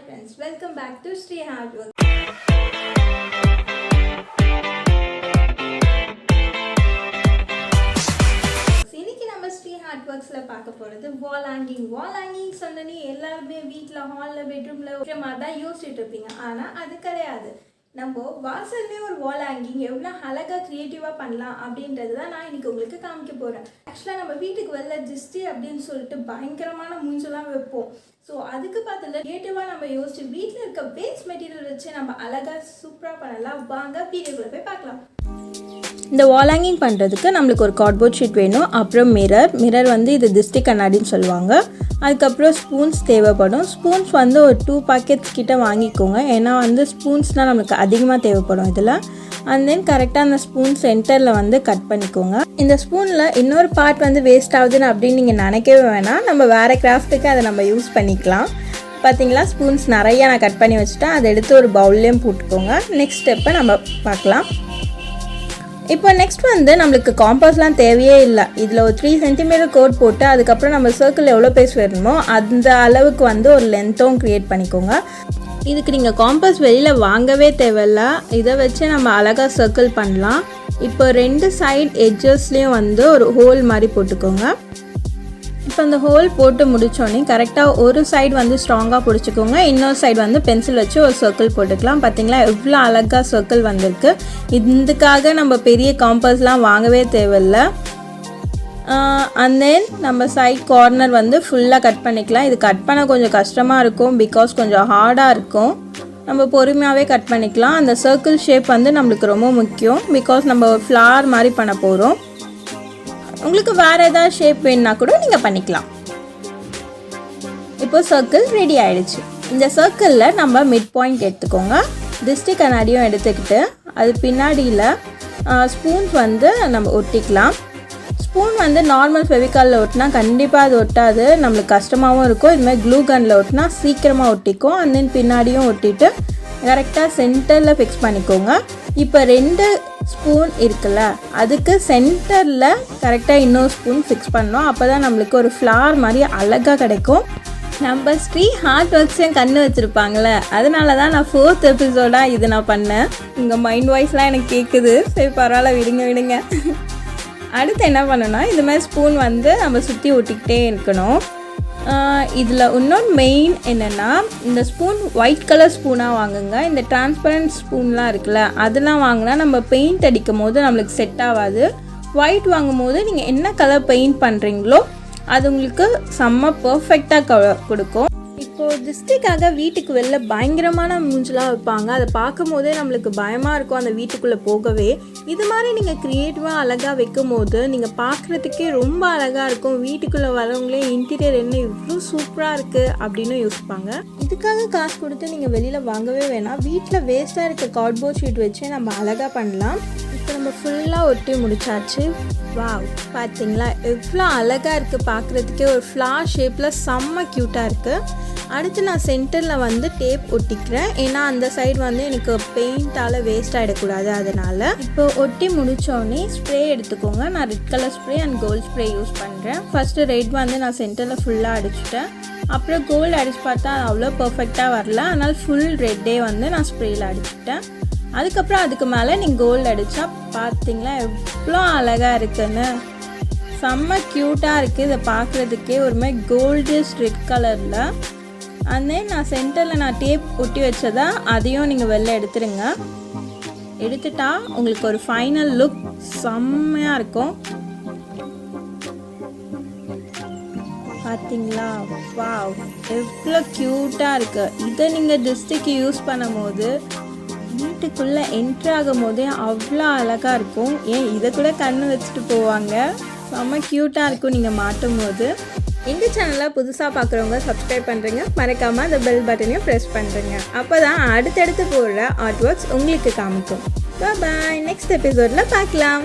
friends, welcome back to Shree Art Works. இன்னைக்கு நம்ம Shree Art Worksல பார்க்க போறது wall hanging சொன்னனே எல்லாரும் வீட்ல ஹால்ல பெட்ரூம்ல ஒரே மாதிரி தான் யோசிச்சிட்டு இருப்பீங்க. ஆனா அது கிடையாது. நம்ம வாசல்லே ஒரு வால் ஹேங்கிங் எவ்வளோ அழகாக க்ரியேட்டிவாக பண்ணலாம் அப்படின்றது தான் நான் இன்றைக்கி உங்களுக்கு காமிக்க போகிறேன். ஆக்சுவலாக நம்ம வீட்டுக்கு வெளில ஜிஸ்டி அப்படின்னு சொல்லிட்டு பயங்கரமான மூஞ்செல்லாம் வைப்போம். ஸோ அதுக்கு பார்த்துல க்ரியேட்டிவாக நம்ம யோசிச்சு வீட்டில் இருக்க வேஸ்ட் மெட்டீரியல் வச்சு நம்ம அழகாக சூப்பராக பண்ணலாம். வாங்க வீடியோக்குள்ளே போய் பார்க்கலாம். இந்த வால் ஹேங்கிங் பண்ணுறதுக்கு நம்மளுக்கு ஒரு கார்ட்போர்ட் ஷீட் வேணும். அப்புறம் மிரர் வந்து இது திஸ்டி கண்ணாடின்னு சொல்லுவாங்க. அதுக்கப்புறம் ஸ்பூன்ஸ் தேவைப்படும். ஸ்பூன்ஸ் வந்து ஒரு 2 பாக்கெட்ஸ் கிட்ட வாங்கிக்கோங்க. ஏன்னா வந்து ஸ்பூன்ஸ்னால் நம்மளுக்கு அதிகமாக தேவைப்படும் இதில். அண்ட் தென் கரெக்டாக அந்த ஸ்பூன் சென்டரில் வந்து கட் பண்ணிக்கோங்க. இந்த ஸ்பூனில் இன்னொரு பார்ட் வந்து வேஸ்ட் ஆகுதுன்னு அப்படின்னு நீங்கள் நினைக்கவே வேணாம். நம்ம வேறு கிராஃப்ட்டுக்கு அதை நம்ம யூஸ் பண்ணிக்கலாம். பார்த்தீங்களா, ஸ்பூன்ஸ் நிறையா நான் கட் பண்ணி வச்சுட்டேன். அதை எடுத்து ஒரு பவுல்லையும் போட்டுக்கோங்க. நெக்ஸ்ட் ஸ்டெப்பை நம்ம பார்க்கலாம். இப்போ நெக்ஸ்ட் வந்து நம்மளுக்கு காம்பஸ்லாம் தேவையே இல்லை. இதில் ஒரு 3 சென்டிமீட்டர் கோட் போட்டு அதுக்கப்புறம் நம்ம சர்க்கிள் எவ்வளோ பேஸ் வேணுமோ அந்த அளவுக்கு வந்து ஒரு லென்த்தும் க்ரியேட் பண்ணிக்கோங்க. இதுக்கு நீங்கள் காம்பஸ் வெளியில் வாங்கவே தேவையில்ல. இதை வச்சு நம்ம அழகாக சர்க்கிள் பண்ணலாம். இப்போ 2 சைட் எட்ஜஸ்லேயும் வந்து ஒரு ஹோல் மாதிரி போட்டுக்கோங்க. இப்போ அந்த ஹோல் போட்டு முடித்தோடனே கரெக்டாக ஒரு சைடு வந்து ஸ்ட்ராங்காக பிடிச்சிக்கோங்க. இன்னொரு சைடு வந்து பென்சில் வச்சு ஒரு சர்க்கிள் போட்டுக்கலாம். பார்த்திங்களா எவ்வளோ அழகாக சர்க்கிள் வந்திருக்கு. இதுக்காக நம்ம பெரிய காம்பஸ்லாம் வாங்கவே தேவையில்லை. அண்ட் தென் நம்ம சைட் கார்னர் வந்து ஃபுல்லாக கட் பண்ணிக்கலாம். இது கட் பண்ண கொஞ்சம் கஷ்டமாக இருக்கும், பிகாஸ் கொஞ்சம் ஹார்டாக இருக்கும். நம்ம பொறுமையாகவே கட் பண்ணிக்கலாம். அந்த சர்க்கிள் ஷேப் வந்து நம்மளுக்கு ரொம்ப முக்கியம், பிகாஸ் நம்ம ஒரு ஃப்ளவர் மாதிரி பண்ண போகிறோம். உங்களுக்கு வேறு ஏதாவது ஷேப் வேணுன்னா கூட நீங்கள் பண்ணிக்கலாம். இப்போ சர்க்கிள் ரெடி ஆகிடுச்சு. இந்த சர்க்கிளில் நம்ம மிட் பாயிண்ட் எடுத்துக்கோங்க. திஸ்டி கண்ணாடியும் எடுத்துக்கிட்டு அது பின்னாடியில் ஸ்பூன்ஸ் வந்து நம்ம ஒட்டிக்கலாம். ஸ்பூன் வந்து நார்மல் ஃபெவிகாலில் ஒட்டினா கண்டிப்பாக அது ஒட்டாது, நம்மளுக்கு கஷ்டமாகவும் இருக்கும். இதுமாதிரி க்ளூ கனில் ஒட்டினா சீக்கிரமாக ஒட்டிக்கும். அண்ட் தென் பின்னாடியும் ஒட்டிட்டு கரெக்டாக சென்டரில் ஃபிக்ஸ் பண்ணிக்கோங்க. இப்போ 2 ஸ்பூன் இருக்குல்ல, அதுக்கு சென்டரில் கரெக்டாக இன்னொரு ஸ்பூன் ஃபிக்ஸ் பண்ணோம். அப்போ தான் நம்மளுக்கு ஒரு ஃப்ளவர் மாதிரி அழகாக கிடைக்கும். நம்ம ஸ்ரீ ஆர்ட் ஒர்க்ஸையும் கண்ணு வச்சுருப்பாங்களே, அதனால தான் நான் 4th எபிசோடாக இது நான் பண்ணேன். உங்கள் மைண்ட் வாய்ஸ்லாம் எனக்கு கேட்குது. சரி பரவாயில்ல, விடுங்க. அடுத்து என்ன பண்ணணும்னா, இது மாதிரி ஸ்பூன் வந்து நம்ம சுற்றி ஒட்டிக்கிட்டே இருக்கணும். இதில் இன்னொரு மெயின் என்னென்னா, இந்த ஸ்பூன் ஒயிட் கலர் ஸ்பூனாக வாங்குங்க. இந்த டிரான்ஸ்பரண்ட் ஸ்பூன்லாம் இருக்குல்ல, அதெல்லாம் வாங்கினா நம்ம பெயிண்ட் அடிக்கும் போது நம்மளுக்கு செட் ஆகாது. ஒயிட் வாங்கும் போது நீங்கள் என்ன கலர் பெயிண்ட் பண்ணுறீங்களோ அது உங்களுக்கு செம்ம பர்ஃபெக்டாக கொடுக்கும். இப்போது திஸ்டிக்காக வீட்டுக்கு வெளில பயங்கரமான மூஞ்செலாம் வைப்பாங்க. அதை பார்க்கும் போதே நம்மளுக்கு பயமாக இருக்கும் அந்த வீட்டுக்குள்ளே போகவே. இது மாதிரி நீங்கள் க்ரியேட்டிவாக அழகாக வைக்கும் போது நீங்கள் பார்க்குறதுக்கே ரொம்ப அழகாக இருக்கும். வீட்டுக்குள்ளே வரவங்களே இன்டீரியர் என்ன இவ்வளோ சூப்பராக இருக்குது அப்படின்னு யோசிப்பாங்க. இதுக்காக காசு கொடுத்து நீங்கள் வெளியில் வாங்கவே வேணாம். வீட்டில் வேஸ்ட்டாக இருக்க கார்ட்போர்ட் ஷீட் வச்சு நம்ம அழகாக பண்ணலாம். இப்போ நம்ம ஃபுல்லாக ஒட்டி முடிச்சாச்சு. வாவ், பார்த்தீங்களா எவ்வளோ அழகாக இருக்குது. பார்க்குறதுக்கே ஒரு ஃப்ளார் ஷேப்பில் செம்ம க்யூட்டாக இருக்குது. அடுத்து நான் சென்டரில் வந்து டேப் ஒட்டிக்கிறேன். ஏன்னா அந்த சைடு வந்து எனக்கு பெயிண்டால் வேஸ்ட் ஆகிடக்கூடாது. அதனால் இப்போ ஒட்டி முடித்தோடனே ஸ்ப்ரே எடுத்துக்கோங்க. நான் red colour spray and gold spray use பண்ணுறேன். ஃபஸ்ட்டு ரெட் வந்து நான் சென்டரில் ஃபுல்லாக அடிச்சுட்டேன். அப்புறம் கோல்டு அடிச்சு பார்த்தா அது அவ்வளோ பர்ஃபெக்டாக வரல. அதனால் ஃபுல் ரெட்டே வந்து நான் ஸ்ப்ரேயில் அடிச்சுட்டேன். அதுக்கப்புறம் அதுக்கு மேலே நீங்கள் கோல்டு அடித்தா பார்த்தீங்களா எவ்வளோ அழகாக இருக்குன்னு. செம்ம க்யூட்டாக இருக்குது. இதை பார்க்குறதுக்கே ஒரு மாதிரி கோல்டிஷ் ரெட் கலரில். அண்ட் தென் நான் சென்டரில் நான் டேப் ஒட்டி வச்சதா அதையும் நீங்கள் வெளில எடுத்துருங்க. எடுத்துட்டா உங்களுக்கு ஒரு ஃபைனல் லுக் செம்மையாக இருக்கும். பார்த்தீங்களா, வாவ் எவ்வளோ க்யூட்டாக இருக்குது. இதை நீங்கள் திஸ்டிக்கு யூஸ் பண்ணும் போது வீட்டுக்குள்ளே என்ட்ரு ஆகும் போதே அவ்வளோ அழகாக இருக்கும். ஏன் இதை கூட கண்ணு வச்சுட்டு போவாங்க. செம்ம க்யூட்டாக இருக்கும் நீங்கள் மாட்டும் போது. எங்கள் சேனலில் புதுசாக பார்க்குறவங்க சப்ஸ்கிரைப் பண்ணுறீங்க, மறக்காமல் அந்த பெல் பட்டனையும் ப்ரெஸ் பண்ணுறீங்க. அப்போ தான் அடுத்தடுத்து போடுற ஆர்ட் ஒர்க்ஸ் உங்களுக்கு காமிக்கும். பாய், நெக்ஸ்ட் எபிசோடில் பார்க்கலாம்.